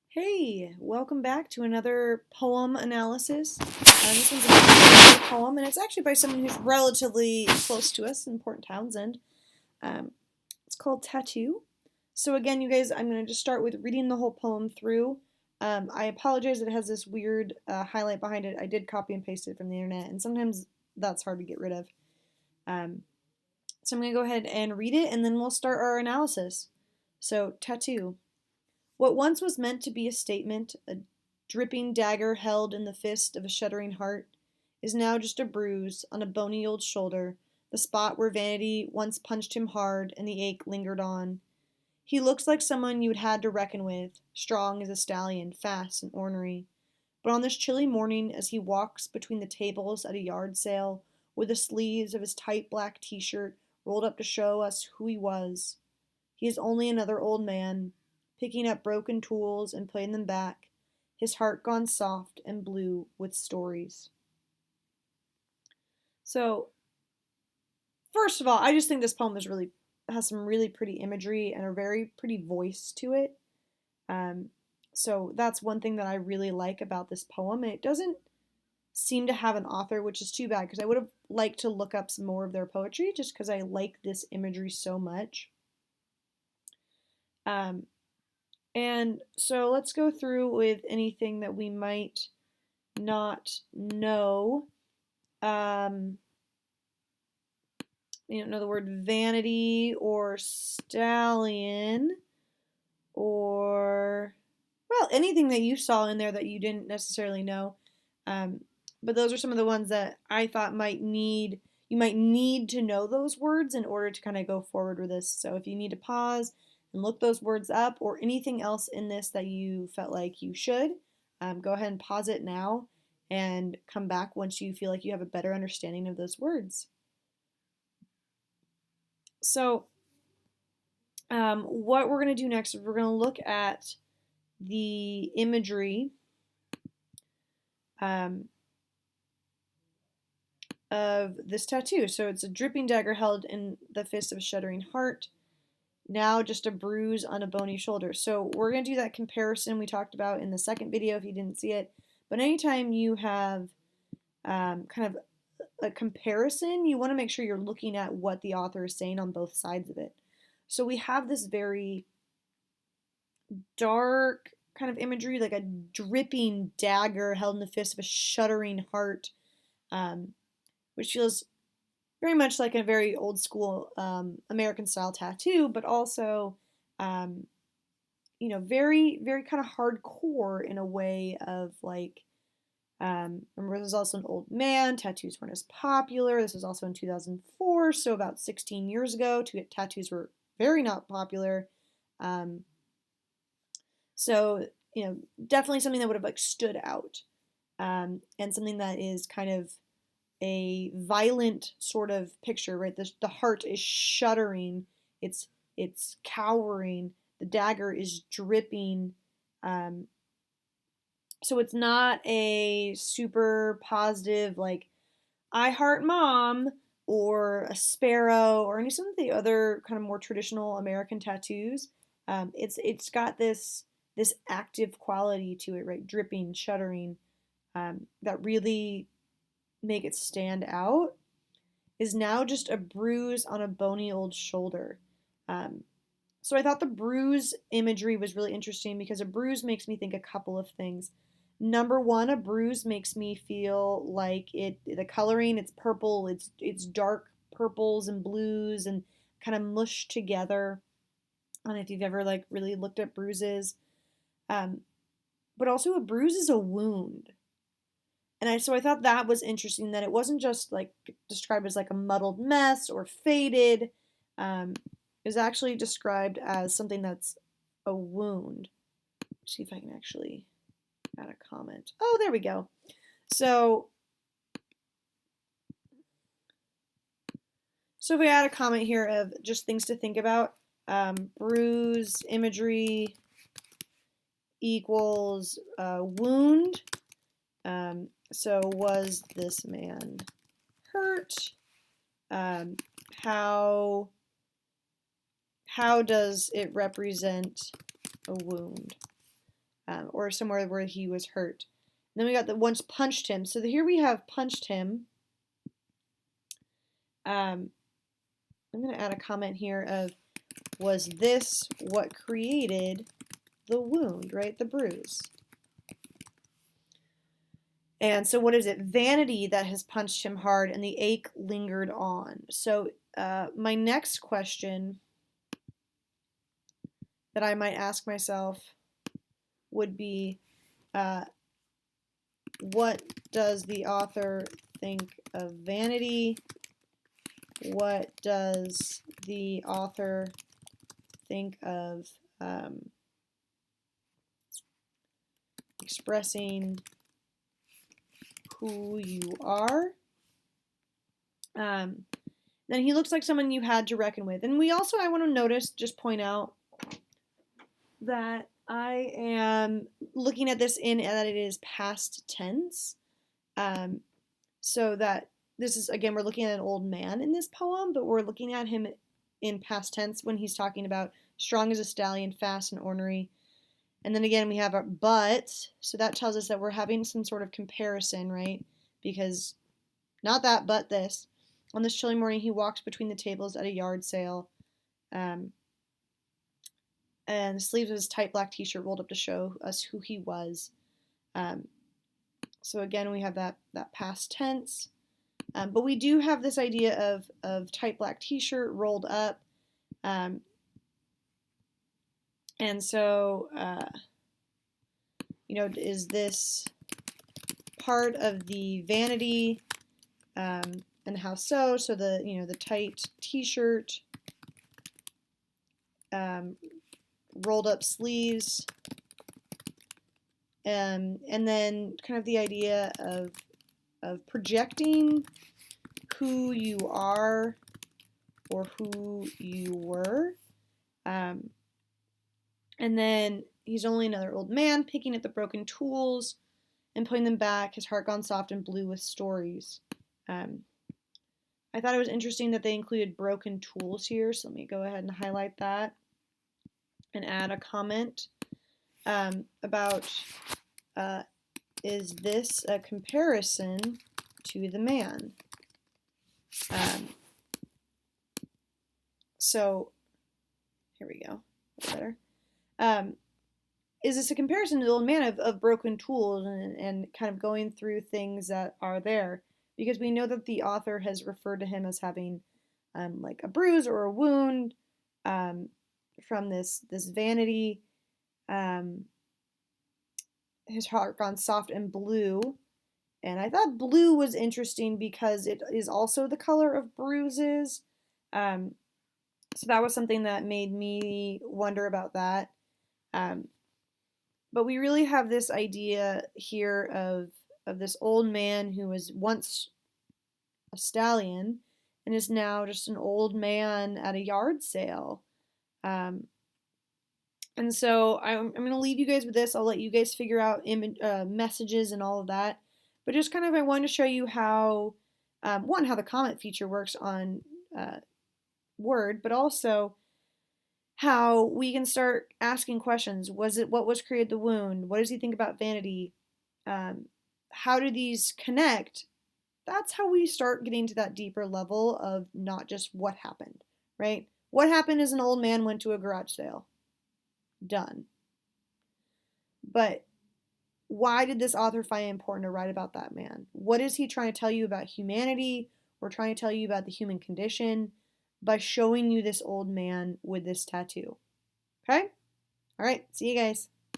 Hey, welcome back to another poem analysis. This one's a beautiful poem, and it's actually by someone who's relatively close to us in Port Townsend. Um, it's called Tattoo. So again, you guys, I'm going to just start with reading the whole poem through. I apologize that it has this weird highlight behind it. I did copy and paste it from the internet, and sometimes that's hard to get rid of. Um, so I'm going to go ahead and read it, and then we'll start our analysis. So, Tattoo. What once was meant to be a statement, a dripping dagger held in the fist of a shuddering heart, is now just a bruise on a bony old shoulder, the spot where vanity once punched him hard and the ache lingered on. He looks like someone you'd had to reckon with, strong as a stallion, fast and ornery. But on this chilly morning, as he walks between the tables at a yard sale, with the sleeves of his tight black t-shirt rolled up to show us who he was, he is only another old man, picking up broken tools and putting them back, his heart gone soft and blue with stories. So, first of all, I just think this poem has some really pretty imagery and a very pretty voice to it. Um, so that's one thing that I really like about this poem. And it doesn't seem to have an author, which is too bad because I would have liked to look up some more of their poetry just because I like this imagery so much. Um, And so let's go through with anything that we might not know. You don't know the word vanity or stallion or, well, anything that you saw in there that you didn't necessarily know. But those are some of the ones that I thought you might need to know those words in order to kind of go forward with this. So if you need to pause and look those words up or anything else in this that you felt like you should, go ahead and pause it now and come back once you feel like you have a better understanding of those words. So what we're going to do next is we're going to look at the imagery of this tattoo. So it's a dripping dagger held in the fist of a shuddering heart. Now just a bruise on a bony shoulder. So we're going to do that comparison we talked about in the second video if you didn't see it. But anytime you have kind of a comparison, you want to make sure you're looking at what the author is saying on both sides of it. So we have this very dark kind of imagery, like a dripping dagger held in the fist of a shuddering heart, which feels very much like a very old school American style tattoo, but also, very, very kind of hardcore in a way of like, remember, this is also an old man. Tattoos weren't as popular. This was also in 2004, so about 16 years ago. Tattoos were very not popular. So, definitely something that would have like stood out, and something that is kind of a violent sort of picture, right? The heart is shuddering, it's cowering, the dagger is dripping. So it's not a super positive like I heart mom or a sparrow or any some of the other kind of more traditional American tattoos. It's got this active quality to it, right? Dripping, shuddering, that really make it stand out, is now just a bruise on a bony old shoulder. Um, so I thought the bruise imagery was really interesting because a bruise makes me think a couple of things. Number one, a bruise makes me feel like the coloring, it's purple, it's dark purples and blues and kind of mushed together. I don't know if you've ever like really looked at bruises. But also a bruise is a wound. So I thought that was interesting that it wasn't just like described as like a muddled mess or faded. It was actually described as something that's a wound. Let's see if I can actually add a comment. Oh, there we go. So if we add a comment here of just things to think about, bruise imagery equals wound. So was this man hurt? How does it represent a wound? or somewhere where he was hurt. And then we got the once punched him. So here we have punched him. I'm going to add a comment here of, was this what created the wound, right? The bruise. And so what is it? Vanity that has punched him hard and the ache lingered on. So my next question that I might ask myself would be, what does the author think of vanity? What does the author think of expressing who you are? Then he looks like someone you had to reckon with. And I want to just point out that I am looking at this in that it is past tense. So that this is, again, we're looking at an old man in this poem, but we're looking at him in past tense when he's talking about strong as a stallion, fast and ornery. And then again, we have our but, so that tells us that we're having some sort of comparison, right? Because not that, but this. On this chilly morning, he walks between the tables at a yard sale. And the sleeves of his tight black t-shirt rolled up to show us who he was. So again, we have that past tense. But we do have this idea of tight black t-shirt rolled up. And so, is this part of the vanity, and how so? So the tight t-shirt, rolled up sleeves, and then kind of the idea of projecting who you are or who you were. And then he's only another old man picking at the broken tools and putting them back, his heart gone soft and blue with stories. I thought it was interesting that they included broken tools here, so let me go ahead and highlight that and add a comment about, is this a comparison to the man? So here we go, better. Is this a comparison to the old man of broken tools and kind of going through things that are there? Because we know that the author has referred to him as having like a bruise or a wound from this vanity. His heart gone soft and blue. And I thought blue was interesting because it is also the color of bruises. So that was something that made me wonder about that. But we really have this idea here of this old man who was once a stallion and is now just an old man at a yard sale. And so I'm going to leave you guys with this. I'll let you guys figure out messages and all of that. But just kind of I wanted to show you how, one, how the comment feature works on Word, but also how we can start asking questions. What was created the wound? What does he think about vanity? How do these connect? That's how we start getting to that deeper level of not just what happened, right? What happened is an old man went to a garage sale. Done. But why did this author find it important to write about that man? What is he trying to tell you about humanity or trying to tell you about the human condition by showing you this old man with this tattoo? Okay? All right. See you guys.